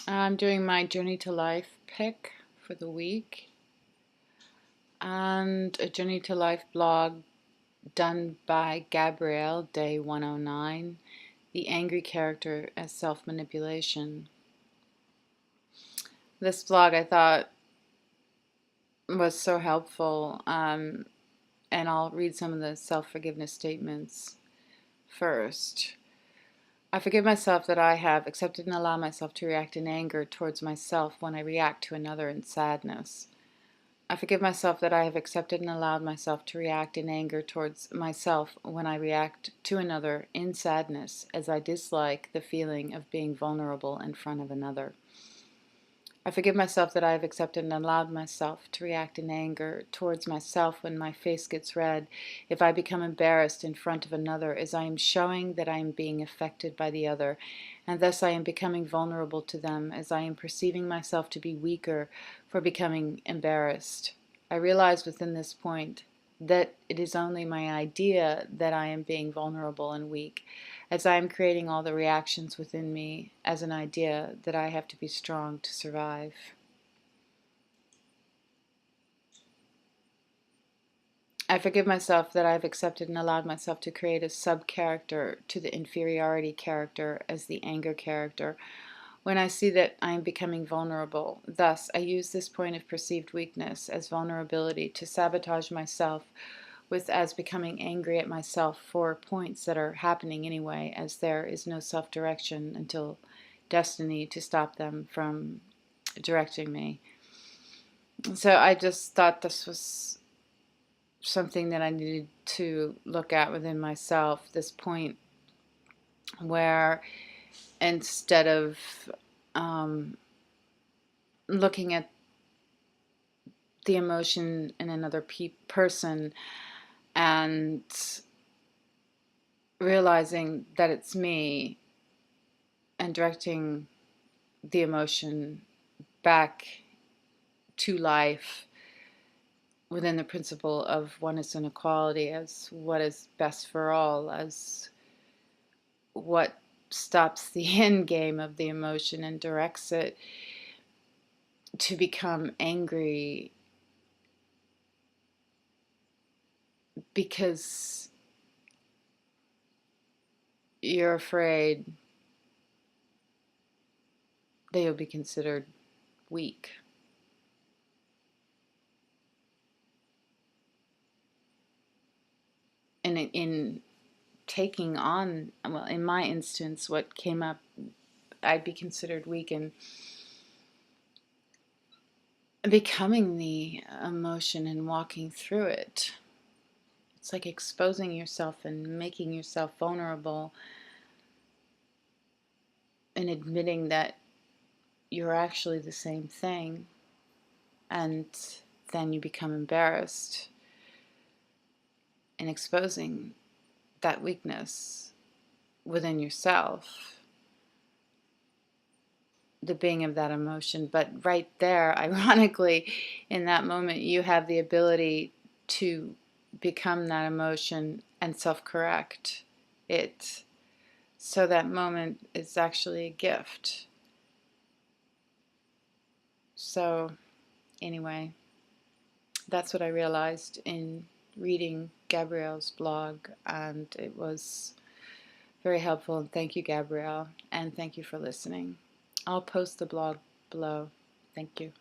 I'm doing my Journey to Life pick for the week and a Journey to Life blog done by Gabrielle, day 109, The Angry Character as Self-Manipulation. This blog I thought was so helpful, and I'll read some of the self-forgiveness statements first. I forgive myself that I have accepted and allowed myself to react in anger towards myself when I react to another in sadness. I forgive myself that I have accepted and allowed myself to react in anger towards myself when I react to another in sadness, as I dislike the feeling of being vulnerable in front of another. I forgive myself that I have accepted and allowed myself to react in anger towards myself when my face gets red, if I become embarrassed in front of another, as I am showing that I am being affected by the other, and thus I am becoming vulnerable to them, as I am perceiving myself to be weaker for becoming embarrassed. I realize within this point that it is only my idea that I am being vulnerable and weak, as I am creating all the reactions within me as an idea that I have to be strong to survive. I forgive myself that I have accepted and allowed myself to create a sub-character to the inferiority character as the anger character when I see that I am becoming vulnerable. Thus, I use this point of perceived weakness as vulnerability to sabotage myself with as becoming angry at myself for points that are happening anyway, as there is no self-direction until destiny to stop them from directing me. So I just thought this was something that I needed to look at within myself, this point where instead of looking at the emotion in another person and realizing that it's me and directing the emotion back to life within the principle of oneness and equality as what is best for all, as what stops the end game of the emotion and directs it to become angry because you're afraid that you'll be considered weak. And in taking on, well, in my instance, what came up, I'd be considered weak, and becoming the emotion and walking through it. It's like exposing yourself and making yourself vulnerable and admitting that you're actually the same thing, and then you become embarrassed in exposing that weakness within yourself, the being of that emotion. But right there, ironically, in that moment, you have the ability to become that emotion and self-correct it. So that moment is actually a gift. So anyway, that's what I realized in reading Gabrielle's blog, and it was very helpful. And thank you, Gabrielle, and thank you for listening. I'll post the blog below. Thank you.